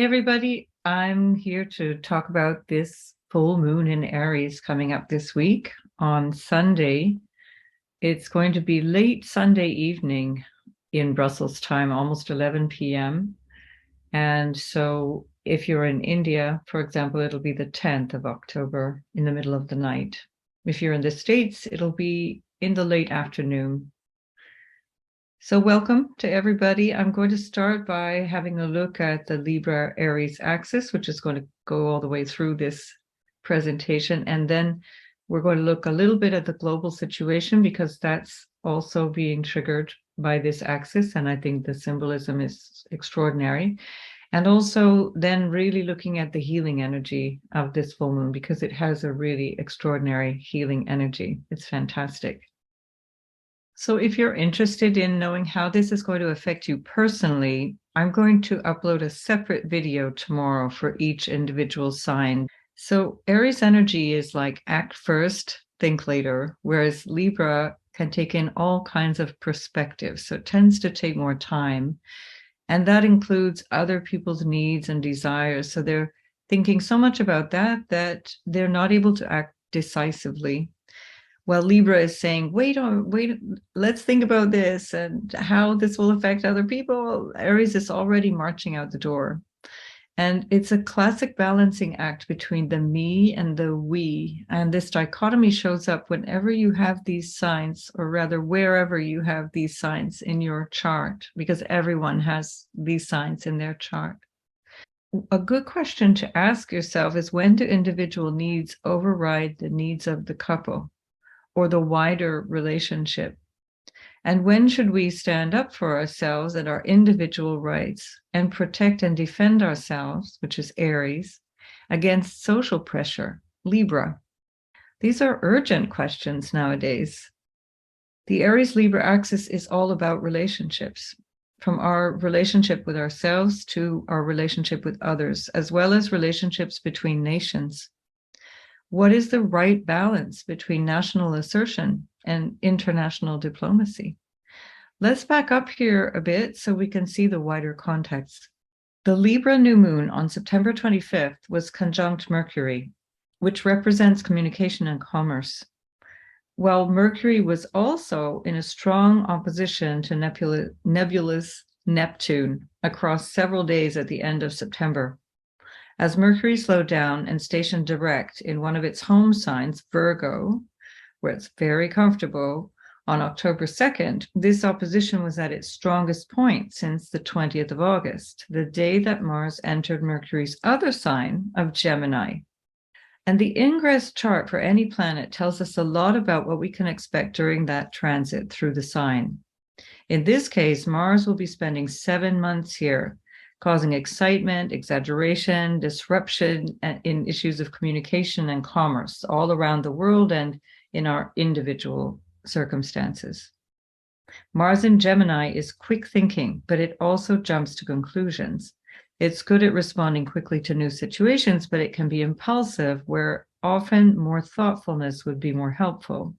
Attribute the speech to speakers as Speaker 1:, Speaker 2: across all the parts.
Speaker 1: Hey everybody, I'm here to talk about this full moon in Aries coming up this week on Sunday. It's going to be late Sunday evening in Brussels time, almost 11 p.m. And so if you're in India, for example, it'll be the 10th of October in the middle of the night. If you're in the States, it'll be in the late afternoon. So welcome to everybody. I'm going to start by having a look at the Libra Aries axis, which is going to go all the way through this presentation. And then we're going to look a little bit at the global situation because that's also being triggered by this axis. And I think the symbolism is extraordinary. And also then really looking at the healing energy of this full moon because it has a really extraordinary healing energy. It's fantastic. So if you're interested in knowing how this is going to affect you personally, I'm going to upload a separate video tomorrow for each individual sign. So Aries energy is like act first, think later, whereas Libra can take in all kinds of perspectives. So it tends to take more time. And that includes other people's needs and desires. So they're thinking so much about that they're not able to act decisively. Well, Libra is saying, wait, let's think about this and how this will affect other people. Aries is already marching out the door. And it's a classic balancing act between the me and the we. And this dichotomy shows up whenever you have these signs, or rather, wherever you have these signs in your chart, because everyone has these signs in their chart. A good question to ask yourself is, when do individual needs override the needs of the couple or the wider relationship? And when should we stand up for ourselves and our individual rights and protect and defend ourselves, which is Aries, against social pressure, Libra? These are urgent questions nowadays. The Aries-Libra axis is all about relationships, from our relationship with ourselves to our relationship with others, as well as relationships between nations. What is the right balance between national assertion and international diplomacy? Let's back up here a bit so we can see the wider context. The Libra new moon on September 25th was conjunct Mercury, which represents communication and commerce. While Mercury was also in a strong opposition to nebulous Neptune across several days at the end of September. As Mercury slowed down and stationed direct in one of its home signs, Virgo, where it's very comfortable, on October 2nd, this opposition was at its strongest point since the 20th of August, the day that Mars entered Mercury's other sign of Gemini. And the ingress chart for any planet tells us a lot about what we can expect during that transit through the sign. In this case, Mars will be spending 7 months here, causing excitement, exaggeration, disruption in issues of communication and commerce all around the world and in our individual circumstances. Mars in Gemini is quick thinking, but it also jumps to conclusions. It's good at responding quickly to new situations, but it can be impulsive, where often more thoughtfulness would be more helpful.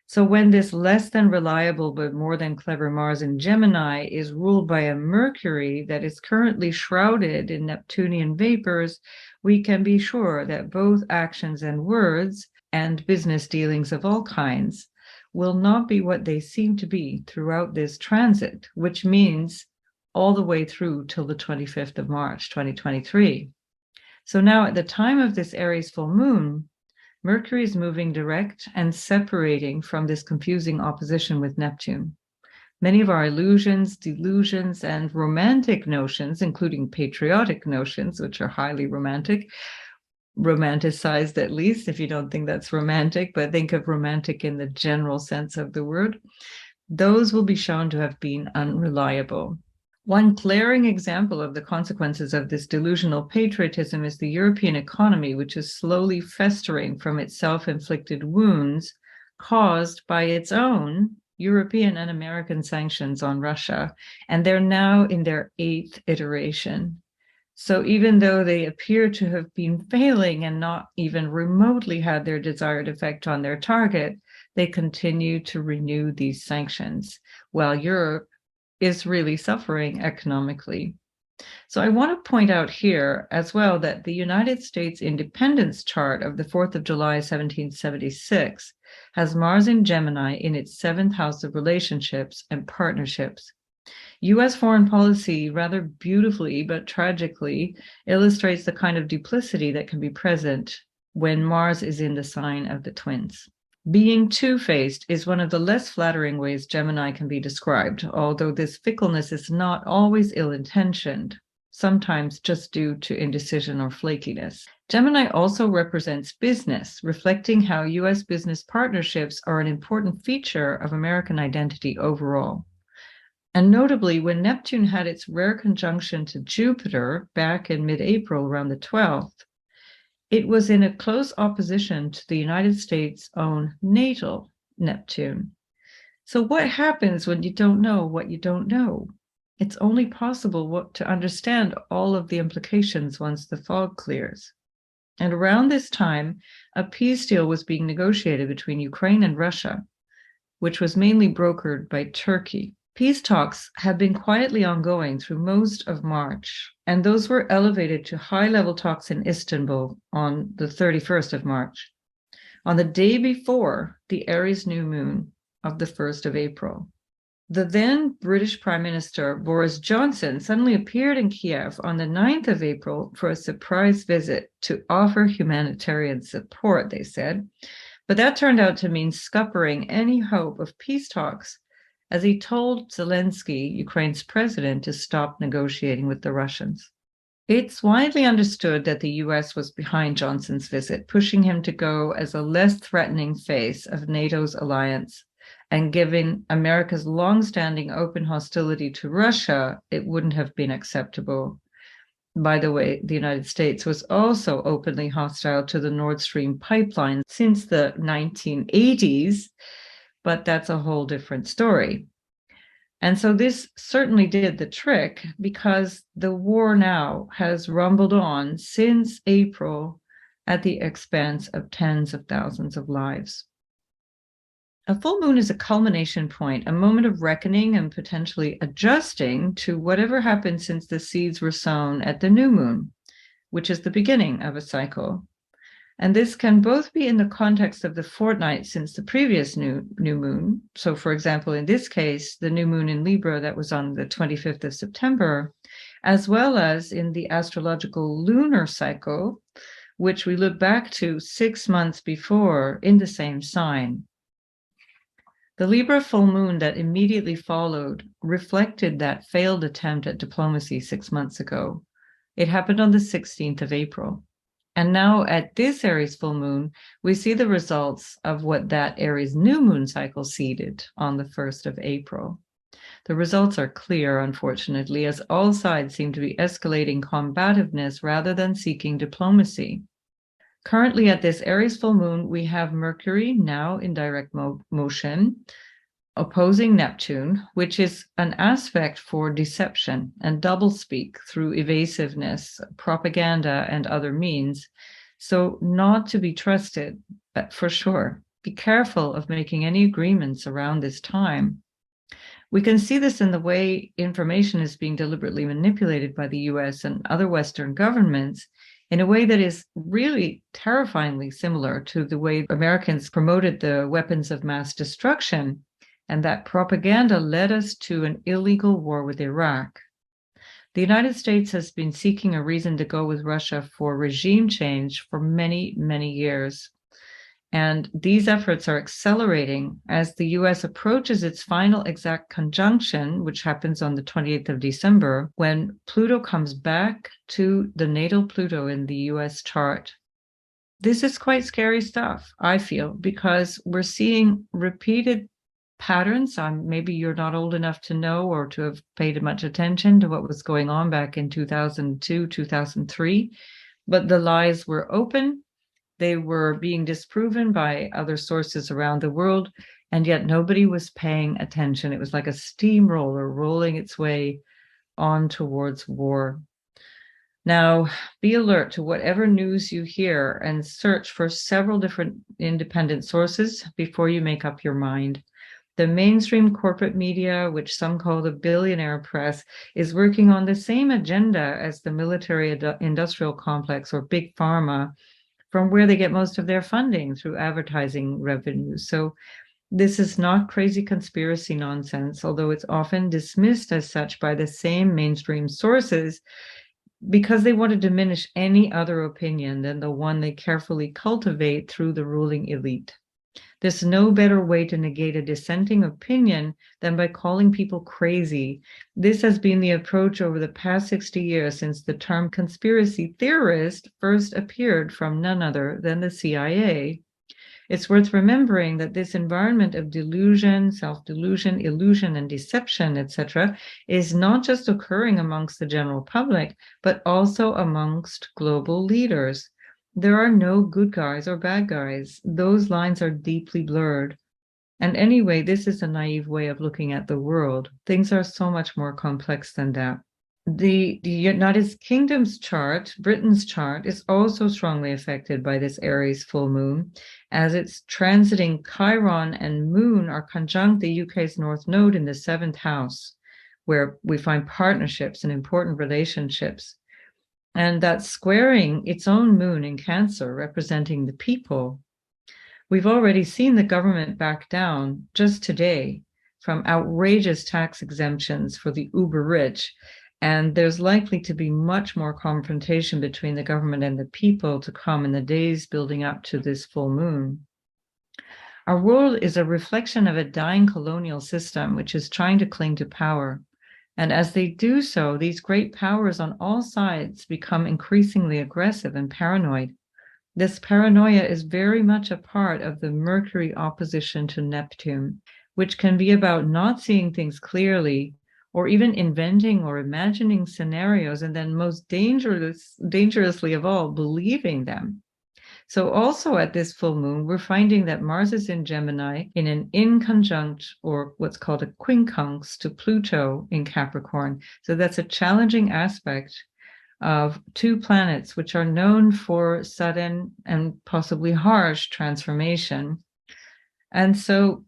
Speaker 1: So when this less than reliable but more than clever Mars in Gemini is ruled by a Mercury that is currently shrouded in Neptunian vapors, we can be sure that both actions and words and business dealings of all kinds will not be what they seem to be throughout this transit, which means all the way through till the 25th of March, 2023. So now at the time of this Aries full moon, Mercury is moving direct and separating from this confusing opposition with Neptune. Many of our illusions, delusions, and romantic notions, including patriotic notions, which are highly romanticized at least, if you don't think that's romantic, but think of romantic in the general sense of the word, those will be shown to have been unreliable. One glaring example of the consequences of this delusional patriotism is the European economy, which is slowly festering from its self-inflicted wounds caused by its own European and American sanctions on Russia, and they're now in their 8th iteration. So even though they appear to have been failing and not even remotely had their desired effect on their target, they continue to renew these sanctions, while Europe is really suffering economically. So I want to point out here as well that the United States independence chart of the 4th of July, 1776, has Mars in Gemini in its seventh house of relationships and partnerships. U.S. foreign policy rather beautifully but tragically illustrates the kind of duplicity that can be present when Mars is in the sign of the twins. Being two-faced is one of the less flattering ways Gemini can be described, although this fickleness is not always ill-intentioned, sometimes just due to indecision or flakiness. Gemini also represents business, reflecting how U.S. business partnerships are an important feature of American identity overall. And notably, when Neptune had its rare conjunction to Jupiter back in mid-April, around the 12th, it was in a close opposition to the United States' own natal Neptune. So what happens when you don't know what you don't know? It's only possible to understand all of the implications once the fog clears. And around this time, a peace deal was being negotiated between Ukraine and Russia, which was mainly brokered by Turkey. Peace talks have been quietly ongoing through most of March, and those were elevated to high-level talks in Istanbul on the 31st of March, on the day before the Aries new moon of the 1st of April. The then British Prime Minister Boris Johnson suddenly appeared in Kiev on the 9th of April for a surprise visit to offer humanitarian support, they said. But that turned out to mean scuppering any hope of peace talks, as he told Zelensky, Ukraine's president, to stop negotiating with the Russians. It's widely understood that the US was behind Johnson's visit, pushing him to go as a less threatening face of NATO's alliance, and given America's long-standing open hostility to Russia, it wouldn't have been acceptable. By the way, the United States was also openly hostile to the Nord Stream pipeline since the 1980s, but that's a whole different story. And so this certainly did the trick, because the war now has rumbled on since April at the expense of tens of thousands of lives. A full moon is a culmination point, a moment of reckoning and potentially adjusting to whatever happened since the seeds were sown at the new moon, which is the beginning of a cycle. And this can both be in the context of the fortnight since the previous new moon. So, for example, in this case, the new moon in Libra that was on the 25th of September, as well as in the astrological lunar cycle, which we look back to 6 months before in the same sign. The Libra full moon that immediately followed reflected that failed attempt at diplomacy 6 months ago. It happened on the 16th of April. And now at this Aries full moon, we see the results of what that Aries new moon cycle seeded on the 1st of April. The results are clear, unfortunately, as all sides seem to be escalating combativeness rather than seeking diplomacy. Currently at this Aries full moon, we have Mercury now in direct motion, opposing Neptune, which is an aspect for deception and doublespeak through evasiveness, propaganda, and other means. So not to be trusted, for sure. Be careful of making any agreements around this time. We can see this in the way information is being deliberately manipulated by the US and other Western governments in a way that is really terrifyingly similar to the way Americans promoted the weapons of mass destruction, and that propaganda led us to an illegal war with Iraq. The United States has been seeking a reason to go with Russia for regime change for many, many years. And these efforts are accelerating as the US approaches its final exact conjunction, which happens on the 28th of December, when Pluto comes back to the natal Pluto in the US chart. This is quite scary stuff, I feel, because we're seeing repeated patterns. Maybe you're not old enough to know or to have paid much attention to what was going on back in 2002, 2003, but the lies were open. They were being disproven by other sources around the world, and yet nobody was paying attention. It was like a steamroller rolling its way on towards war. Now, be alert to whatever news you hear and search for several different independent sources before you make up your mind. The mainstream corporate media, which some call the billionaire press, is working on the same agenda as the military industrial complex or big pharma, from where they get most of their funding through advertising revenues. So this is not crazy conspiracy nonsense, although it's often dismissed as such by the same mainstream sources because they want to diminish any other opinion than the one they carefully cultivate through the ruling elite. There's no better way to negate a dissenting opinion than by calling people crazy. This has been the approach over the past 60 years since the term conspiracy theorist first appeared from none other than the CIA. It's worth remembering that this environment of delusion, self-delusion, illusion, and deception, etc., is not just occurring amongst the general public, but also amongst global leaders. There are no good guys or bad guys. Those lines are deeply blurred. And anyway, this is a naive way of looking at the world. Things are so much more complex than that. The United Kingdom's chart, Britain's chart, is also strongly affected by this Aries full moon, as it's transiting Chiron and Moon are conjunct the UK's North Node in the 7th house, where we find partnerships and important relationships. And that's squaring its own moon in Cancer, representing the people. We've already seen the government back down just today from outrageous tax exemptions for the uber rich. And there's likely to be much more confrontation between the government and the people to come in the days building up to this full moon. Our world is a reflection of a dying colonial system, which is trying to cling to power. And as they do so, these great powers on all sides become increasingly aggressive and paranoid. This paranoia is very much a part of the Mercury opposition to Neptune, which can be about not seeing things clearly, or even inventing or imagining scenarios, and then most dangerously of all, believing them. So also at this full moon, we're finding that Mars is in Gemini in an inconjunct, or what's called a quincunx, to Pluto in Capricorn. So that's a challenging aspect of two planets which are known for sudden and possibly harsh transformation. And so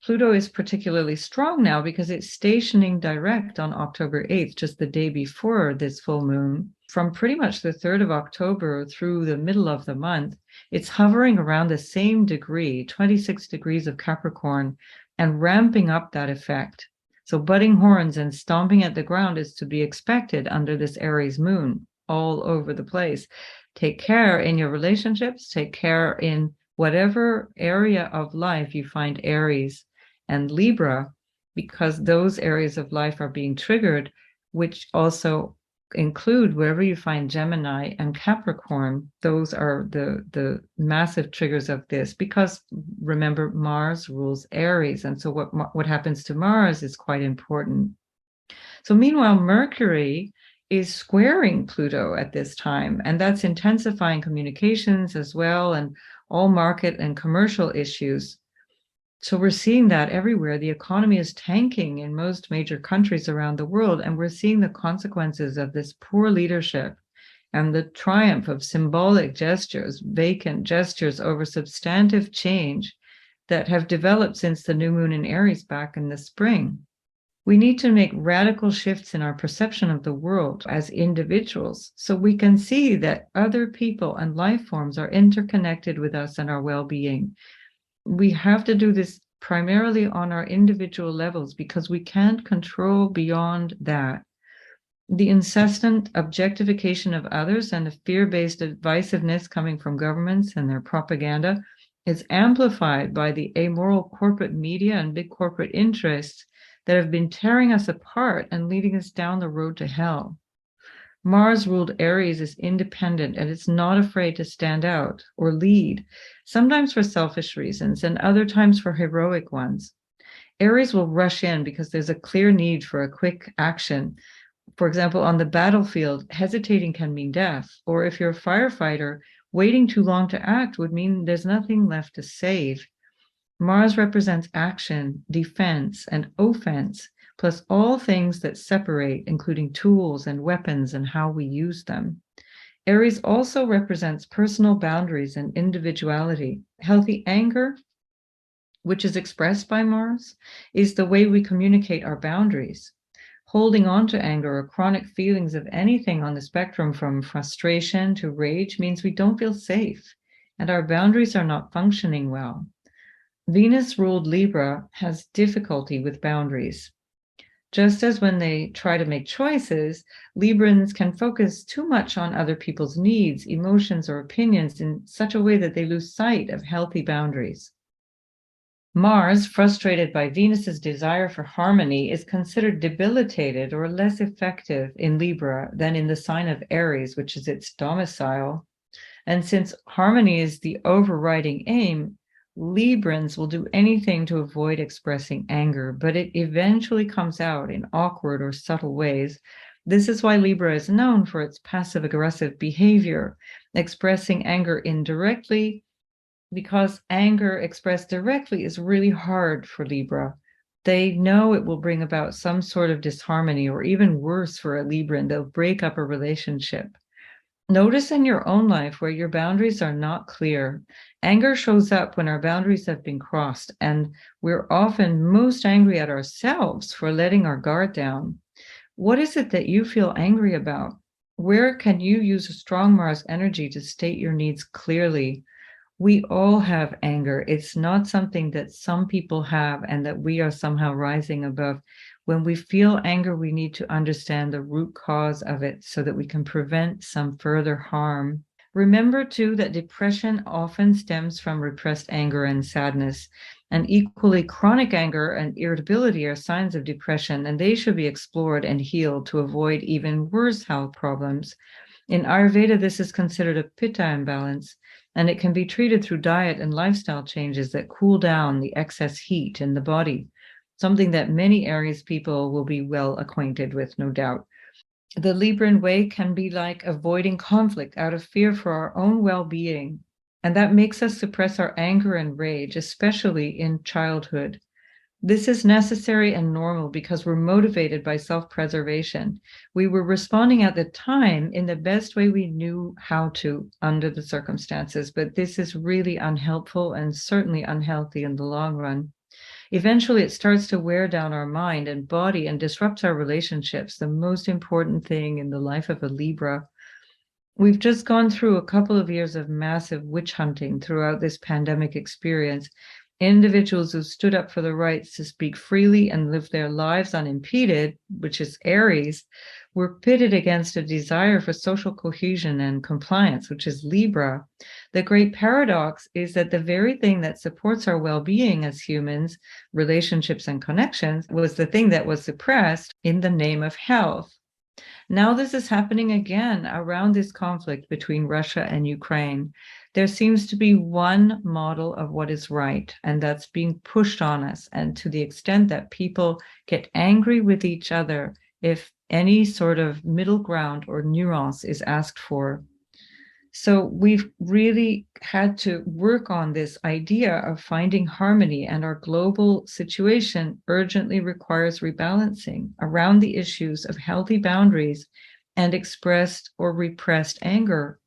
Speaker 1: Pluto is particularly strong now because it's stationing direct on October 8th, just the day before this full moon. From pretty much the 3rd of October through the middle of the month, it's hovering around the same degree, 26 degrees of Capricorn, and ramping up that effect. So butting horns and stomping at the ground is to be expected under this Aries moon all over the place. Take care in your relationships, take care in whatever area of life you find Aries and Libra, because those areas of life are being triggered, which also include wherever you find Gemini and Capricorn. Those are the massive triggers of this, because remember, Mars rules Aries, and so what happens to Mars is quite important. So meanwhile, Mercury is squaring Pluto at this time, and that's intensifying communications as well, and all market and commercial issues. So we're seeing that everywhere. The economy is tanking in most major countries around the world, and we're seeing the consequences of this poor leadership and the triumph of symbolic gestures, vacant gestures over substantive change that have developed since the new moon in Aries back in the spring. We need to make radical shifts in our perception of the world as individuals so we can see that other people and life forms are interconnected with us and our well-being. We have to do this primarily on our individual levels because we can't control beyond that. The incessant objectification of others and the fear-based divisiveness coming from governments and their propaganda is amplified by the amoral corporate media and big corporate interests that have been tearing us apart and leading us down the road to hell. Mars ruled Aries is independent and it's not afraid to stand out or lead, sometimes for selfish reasons and other times for heroic ones. Aries will rush in because there's a clear need for a quick action. For example, on the battlefield, hesitating can mean death, or if you're a firefighter, waiting too long to act would mean there's nothing left to save. Mars represents action, defense, and offense, plus all things that separate, including tools and weapons and how we use them. Aries also represents personal boundaries and individuality. Healthy anger which is expressed by Mars, is the way we communicate our boundaries. Holding on to anger or chronic feelings of anything on the spectrum from frustration to rage means we don't feel safe and our boundaries are not functioning well. Venus ruled Libra has difficulty with boundaries. Just as when they try to make choices, Librans can focus too much on other people's needs, emotions, or opinions in such a way that they lose sight of healthy boundaries. Mars, frustrated by Venus's desire for harmony, is considered debilitated or less effective in Libra than in the sign of Aries, which is its domicile. And since harmony is the overriding aim, Librans will do anything to avoid expressing anger, but it eventually comes out in awkward or subtle ways. This is why Libra is known for its passive-aggressive behavior, expressing anger indirectly, because anger expressed directly is really hard for Libra. They know it will bring about some sort of disharmony, or even worse for a Libran, they'll break up a relationship. Notice in your own life where your boundaries are not clear. Anger shows up when our boundaries have been crossed, and we're often most angry at ourselves for letting our guard down. What is it that you feel angry about? Where can you use a strong Mars energy to state your needs clearly? We all have anger. It's not something that some people have and that we are somehow rising above. When we feel anger, we need to understand the root cause of it so that we can prevent some further harm. Remember, too, that depression often stems from repressed anger and sadness. And equally, chronic anger and irritability are signs of depression, and they should be explored and healed to avoid even worse health problems. In Ayurveda, this is considered a pitta imbalance, and it can be treated through diet and lifestyle changes that cool down the excess heat in the body, something that many Aries people will be well acquainted with, no doubt. The Libran way can be like avoiding conflict out of fear for our own well-being, and that makes us suppress our anger and rage, especially in childhood. This is necessary and normal because we're motivated by self-preservation. We were responding at the time in the best way we knew how to under the circumstances, but this is really unhelpful and certainly unhealthy in the long run. Eventually, it starts to wear down our mind and body and disrupts our relationships, the most important thing in the life of a Libra. We've just gone through a couple of years of massive witch hunting throughout this pandemic experience. Individuals who stood up for the rights to speak freely and live their lives unimpeded, which is Aries, were pitted against a desire for social cohesion and compliance, which is Libra. The great paradox is that the very thing that supports our well-being as humans, relationships and connections, was the thing that was suppressed in the name of health. Now this is happening again around this conflict between Russia and Ukraine. There seems to be one model of what is right, and that's being pushed on us. And to the extent that people get angry with each other, if any sort of middle ground or nuance is asked for. So we've really had to work on this idea of finding harmony, and our global situation urgently requires rebalancing around the issues of healthy boundaries and expressed or repressed anger.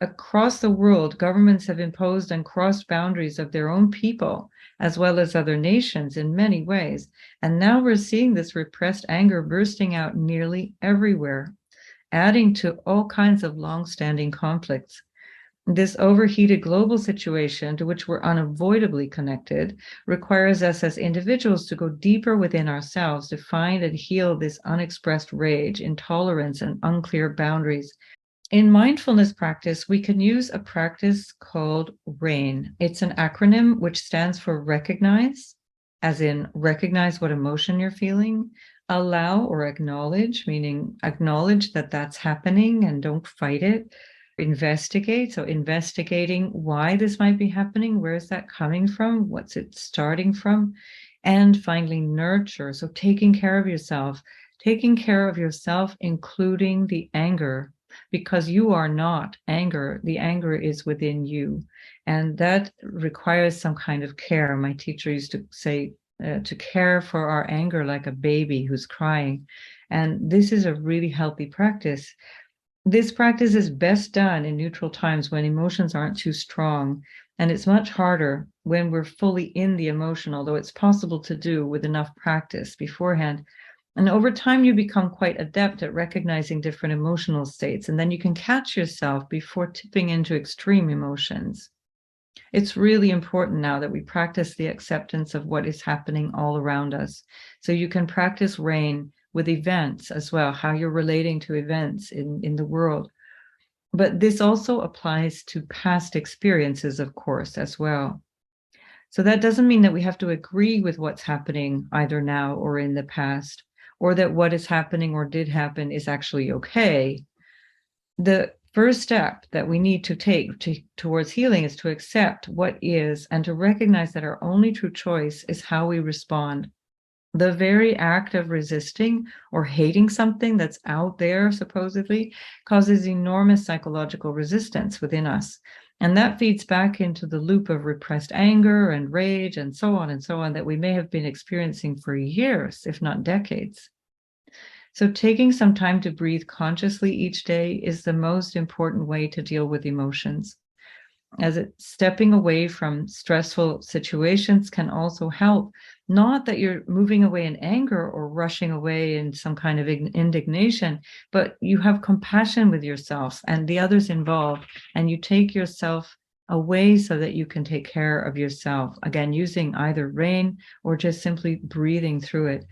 Speaker 1: Across the world, governments have imposed and crossed boundaries of their own people, as well as other nations in many ways. And now we're seeing this repressed anger bursting out nearly everywhere, adding to all kinds of long-standing conflicts. This overheated global situation, to which we're unavoidably connected, requires us as individuals to go deeper within ourselves to find and heal this unexpressed rage, intolerance, and unclear boundaries. In mindfulness practice, we can use a practice called RAIN. It's an acronym which stands for recognize, as in recognize what emotion you're feeling, allow or acknowledge, meaning acknowledge that that's happening and don't fight it, investigate, so investigating why this might be happening, where is that coming from, what's it starting from, and finally nurture, so taking care of yourself, including the anger, because you are not anger. The anger is within you. And that requires some kind of care. My teacher used to say to care for our anger like a baby who's crying. And this is a really healthy practice. This practice is best done in neutral times when emotions aren't too strong. And it's much harder when we're fully in the emotion, although it's possible to do with enough practice beforehand. And over time, you become quite adept at recognizing different emotional states, and then you can catch yourself before tipping into extreme emotions. It's really important now that we practice the acceptance of what is happening all around us. So you can practice rain with events as well, how you're relating to events in the world. But this also applies to past experiences, of course, as well. So that doesn't mean that we have to agree with what's happening either now or in the past, or that what is happening or did happen is actually okay. The first step that we need to take towards healing is to accept what is and to recognize that our only true choice is how we respond. The very act of resisting or hating something that's out there, supposedly, causes enormous psychological resistance within us. And that feeds back into the loop of repressed anger and rage and so on that we may have been experiencing for years, if not decades. So taking some time to breathe consciously each day is the most important way to deal with emotions. As stepping away from stressful situations can also help. Not that you're moving away in anger or rushing away in some kind of indignation, but you have compassion with yourself and the others involved, and you take yourself away so that you can take care of yourself. Again, using either rain or just simply breathing through it.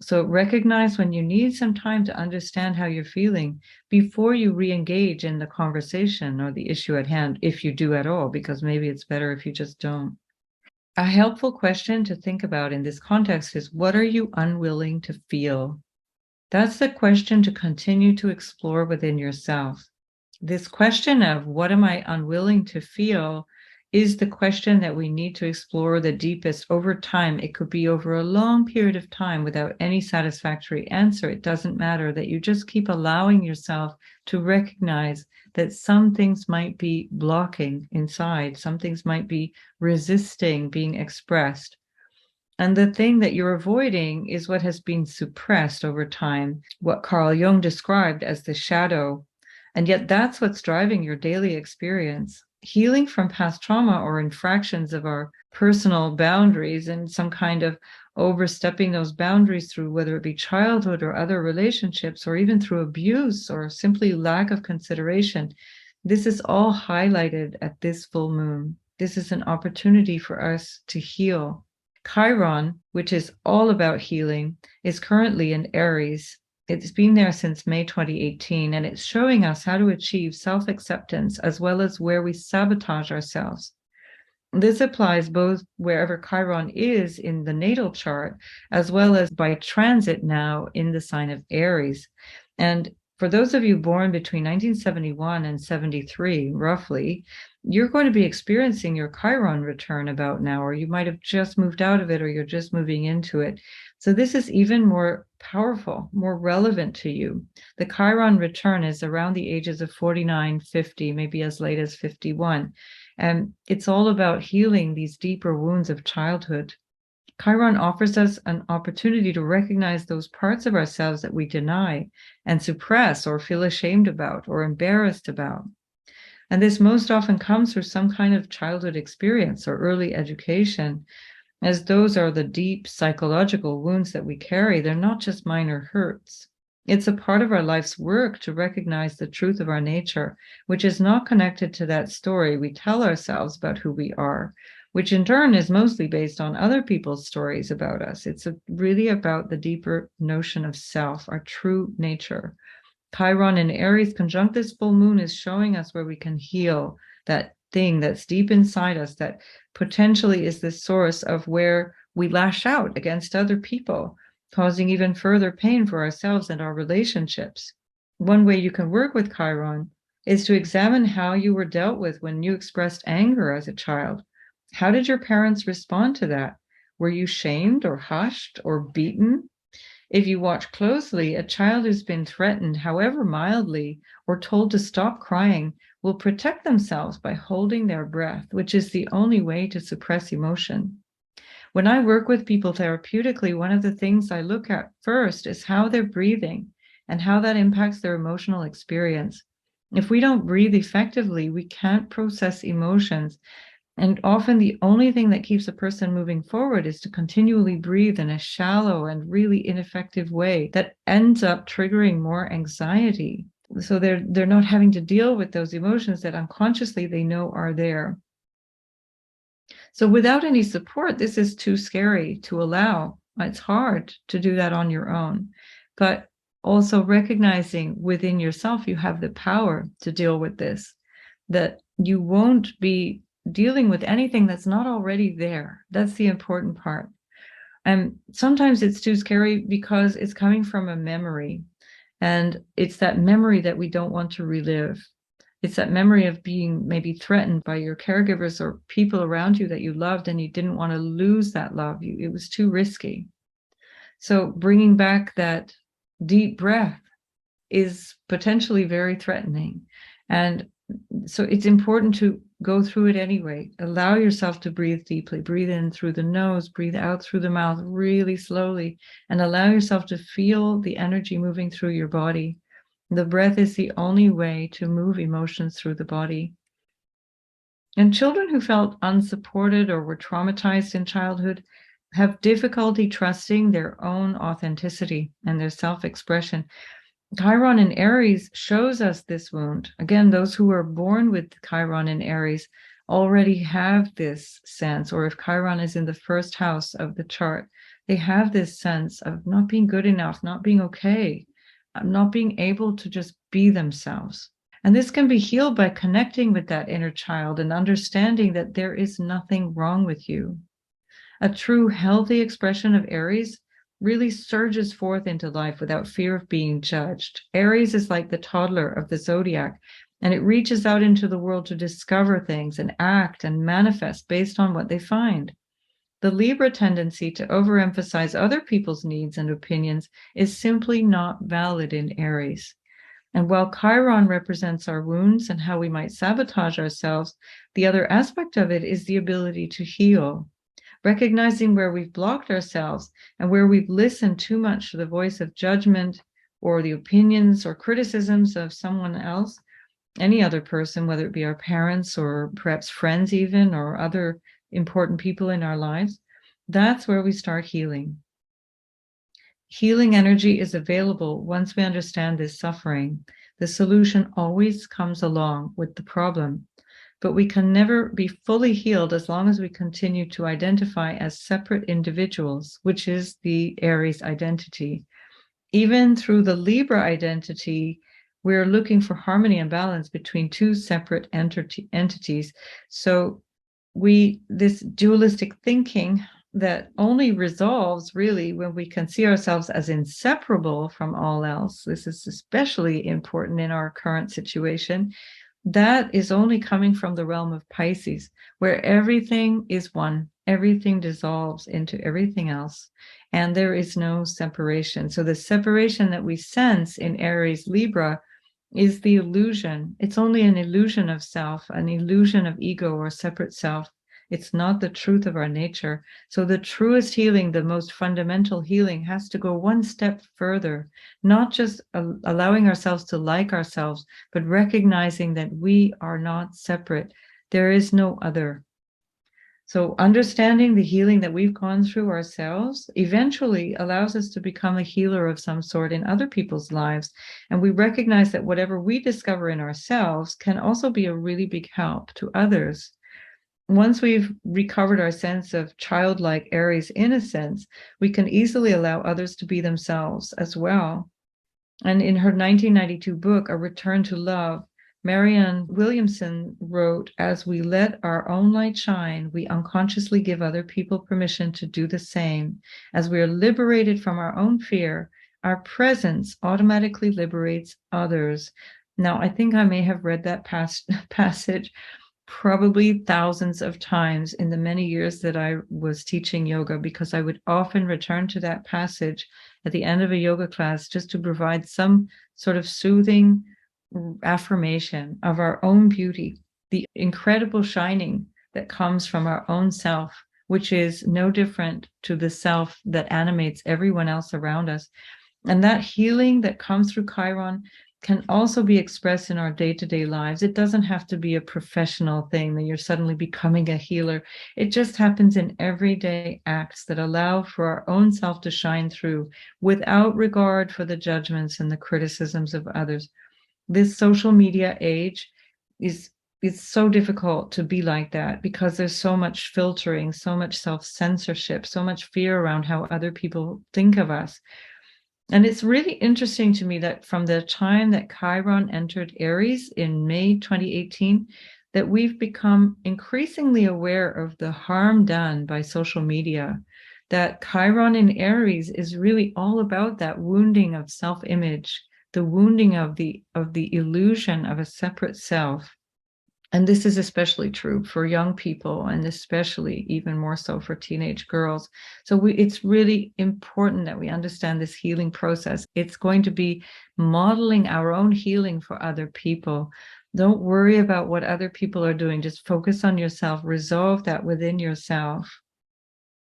Speaker 1: So recognize when you need some time to understand how you're feeling before you re-engage in the conversation or the issue at hand, if you do at all, because maybe it's better if you just don't. A helpful question to think about in this context is, what are you unwilling to feel? That's the question to continue to explore within yourself. This question of what am I unwilling to feel is the question that we need to explore the deepest over time. It could be over a long period of time without any satisfactory answer. It doesn't matter, that you just keep allowing yourself to recognize that some things might be blocking inside, some things might be resisting being expressed. And the thing that you're avoiding is what has been suppressed over time, what Carl Jung described as the shadow. And yet that's what's driving your daily experience. Healing from past trauma or infractions of our personal boundaries and some kind of overstepping those boundaries through whether it be childhood or other relationships or even through abuse or simply lack of consideration. This is all highlighted at this full moon. This is an opportunity for us to heal. Chiron, which is all about healing, is currently in Aries. It's been there since May 2018, and it's showing us how to achieve self-acceptance as well as where we sabotage ourselves. This applies both wherever Chiron is in the natal chart, as well as by transit now in the sign of Aries. And for those of you born between 1971 and 73, roughly, you're going to be experiencing your Chiron return about now, or you might have just moved out of it, or you're just moving into it. So this is even more powerful, more relevant to you. The Chiron return is around the ages of 49, 50, maybe as late as 51. And it's all about healing these deeper wounds of childhood. Chiron offers us an opportunity to recognize those parts of ourselves that we deny and suppress or feel ashamed about or embarrassed about. And this most often comes through some kind of childhood experience or early education, as those are the deep psychological wounds that we carry. They're not just minor hurts. It's a part of our life's work to recognize the truth of our nature, which is not connected to that story we tell ourselves about who we are, which in turn is mostly based on other people's stories about us. It's really about the deeper notion of self, our true nature. Chiron in Aries conjunct this full moon is showing us where we can heal that thing that's deep inside us that potentially is the source of where we lash out against other people, causing even further pain for ourselves and our relationships. One way you can work with Chiron is to examine how you were dealt with when you expressed anger as a child. How did your parents respond to that? Were you shamed or hushed or beaten? If you watch closely, a child who's been threatened, however mildly, or told to stop crying, will protect themselves by holding their breath, which is the only way to suppress emotion. When I work with people therapeutically, one of the things I look at first is how they're breathing and how that impacts their emotional experience. If we don't breathe effectively, we can't process emotions. And often the only thing that keeps a person moving forward is to continually breathe in a shallow and really ineffective way that ends up triggering more anxiety. So they're not having to deal with those emotions that unconsciously they know are there. So without any support, this is too scary to allow. It's hard to do that on your own. But also recognizing within yourself, you have the power to deal with this, that you won't be dealing with anything that's not already there. That's the important part. And sometimes it's too scary because it's coming from a memory. And it's that memory that we don't want to relive. It's that memory of being maybe threatened by your caregivers or people around you that you loved and you didn't want to lose that love. It was too risky. So bringing back that deep breath is potentially very threatening. And so it's important to go through it anyway. Allow yourself to breathe deeply. Breathe in through the nose, breathe out through the mouth really slowly, and allow yourself to feel the energy moving through your body. The breath is the only way to move emotions through the body. And children who felt unsupported or were traumatized in childhood have difficulty trusting their own authenticity and their self-expression. Chiron in Aries shows us this wound. Again, those who are born with Chiron in Aries already have this sense, or if Chiron is in the first house of the chart, they have this sense of not being good enough, not being okay, not being able to just be themselves. And this can be healed by connecting with that inner child and understanding that there is nothing wrong with you. A true healthy expression of Aries really surges forth into life without fear of being judged. Aries is like the toddler of the zodiac, and it reaches out into the world to discover things and act and manifest based on what they find. The Libra tendency to overemphasize other people's needs and opinions is simply not valid in Aries. And while Chiron represents our wounds and how we might sabotage ourselves, the other aspect of it is the ability to heal. Recognizing where we've blocked ourselves and where we've listened too much to the voice of judgment or the opinions or criticisms of someone else, any other person, whether it be our parents or perhaps friends even, or other important people in our lives, that's where we start healing. Healing energy is available once we understand this suffering. The solution always comes along with the problem. But we can never be fully healed as long as we continue to identify as separate individuals, which is the Aries identity. Even through the Libra identity, we're looking for harmony and balance between two separate entities. So this dualistic thinking that only resolves really when we can see ourselves as inseparable from all else. This is especially important in our current situation. That is only coming from the realm of Pisces, where everything is one, everything dissolves into everything else, and there is no separation. So the separation that we sense in Aries-Libra is the illusion. It's only an illusion of self, an illusion of ego or separate self. It's not the truth of our nature. So the truest healing, the most fundamental healing, has to go one step further, not just allowing ourselves to like ourselves, but recognizing that we are not separate. There is no other. So understanding the healing that we've gone through ourselves eventually allows us to become a healer of some sort in other people's lives. And we recognize that whatever we discover in ourselves can also be a really big help to others. Once we've recovered our sense of childlike Aries innocence, we can easily allow others to be themselves as well. And in her 1992 book, A Return to Love, Marianne Williamson wrote, "As we let our own light shine, we unconsciously give other people permission to do the same. As we are liberated from our own fear, our presence automatically liberates others." Now, I think I may have read that passage probably thousands of times in the many years that I was teaching yoga, because I would often return to that passage at the end of a yoga class just to provide some sort of soothing affirmation of our own beauty, the incredible shining that comes from our own self, which is no different to the self that animates everyone else around us. And that healing that comes through Chiron can also be expressed in our day-to-day lives. It doesn't have to be a professional thing that you're suddenly becoming a healer. It just happens in everyday acts that allow for our own self to shine through without regard for the judgments and the criticisms of others. This social media age is it's so difficult to be like that because there's so much filtering, so much self-censorship, so much fear around how other people think of us. And it's really interesting to me that from the time that Chiron entered Aries in May 2018, that we've become increasingly aware of the harm done by social media. That Chiron in Aries is really all about that wounding of self-image, the wounding of the illusion of a separate self. And this is especially true for young people, and especially even more so for teenage girls. So it's really important that we understand this healing process. It's going to be modeling our own healing for other people. Don't worry about what other people are doing. Just focus on yourself, resolve that within yourself.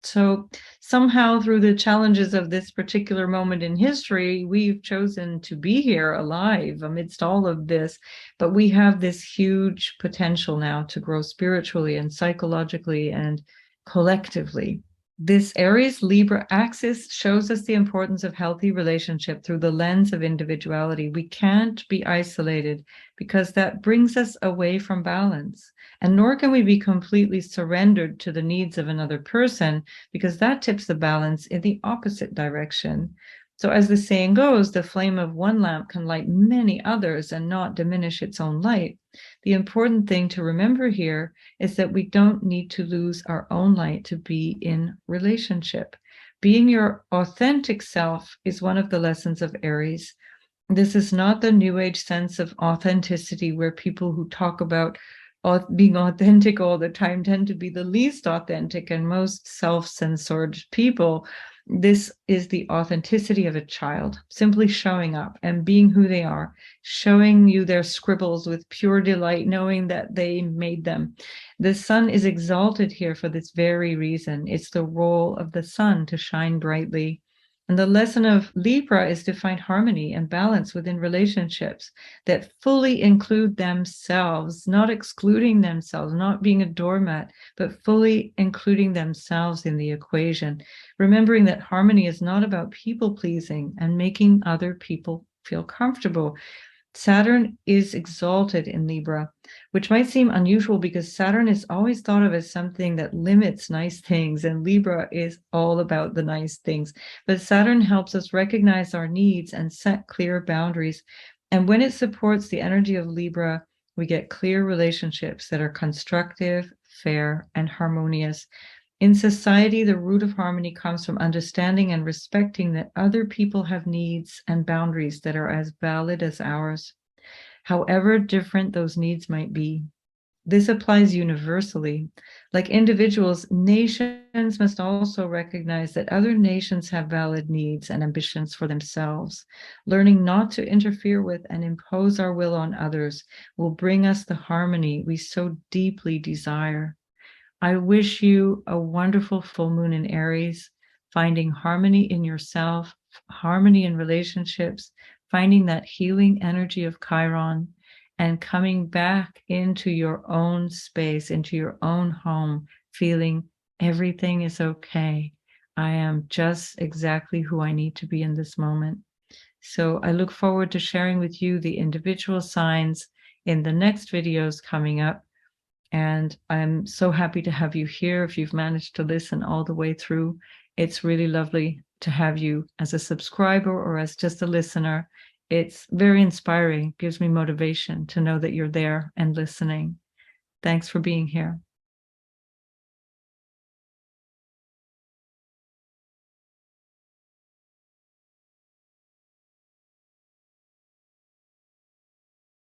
Speaker 1: So somehow through the challenges of this particular moment in history, we've chosen to be here alive amidst all of this, but we have this huge potential now to grow spiritually and psychologically and collectively. This Aries-Libra axis shows us the importance of healthy relationship through the lens of individuality. We can't be isolated because that brings us away from balance. And nor can we be completely surrendered to the needs of another person because that tips the balance in the opposite direction. So as the saying goes, the flame of one lamp can light many others and not diminish its own light. The important thing to remember here is that we don't need to lose our own light to be in relationship. Being your authentic self is one of the lessons of Aries. This is not the New Age sense of authenticity where people who talk about being authentic all the time tend to be the least authentic and most self-censored people. This is the authenticity of a child, simply showing up and being who they are, showing you their scribbles with pure delight, knowing that they made them. The sun is exalted here for this very reason. It's the role of the sun to shine brightly. And the lesson of Libra is to find harmony and balance within relationships that fully include themselves, not excluding themselves, not being a doormat, but fully including themselves in the equation. Remembering that harmony is not about people pleasing and making other people feel comfortable. Saturn is exalted in Libra, which might seem unusual because Saturn is always thought of as something that limits nice things, and Libra is all about the nice things. But Saturn helps us recognize our needs and set clear boundaries. And when it supports the energy of Libra, we get clear relationships that are constructive, fair, and harmonious. In society, the root of harmony comes from understanding and respecting that other people have needs and boundaries that are as valid as ours, however different those needs might be. This applies universally. Like individuals, nations must also recognize that other nations have valid needs and ambitions for themselves. Learning not to interfere with and impose our will on others will bring us the harmony we so deeply desire. I wish you a wonderful full moon in Aries, finding harmony in yourself, harmony in relationships, finding that healing energy of Chiron, and coming back into your own space, into your own home, feeling everything is okay. I am just exactly who I need to be in this moment. So I look forward to sharing with you the individual signs in the next videos coming up. And I'm so happy to have you here. If you've managed to listen all the way through, it's really lovely to have you as a subscriber or as just a listener. It's very inspiring, gives me motivation to know that you're there and listening. Thanks for being here.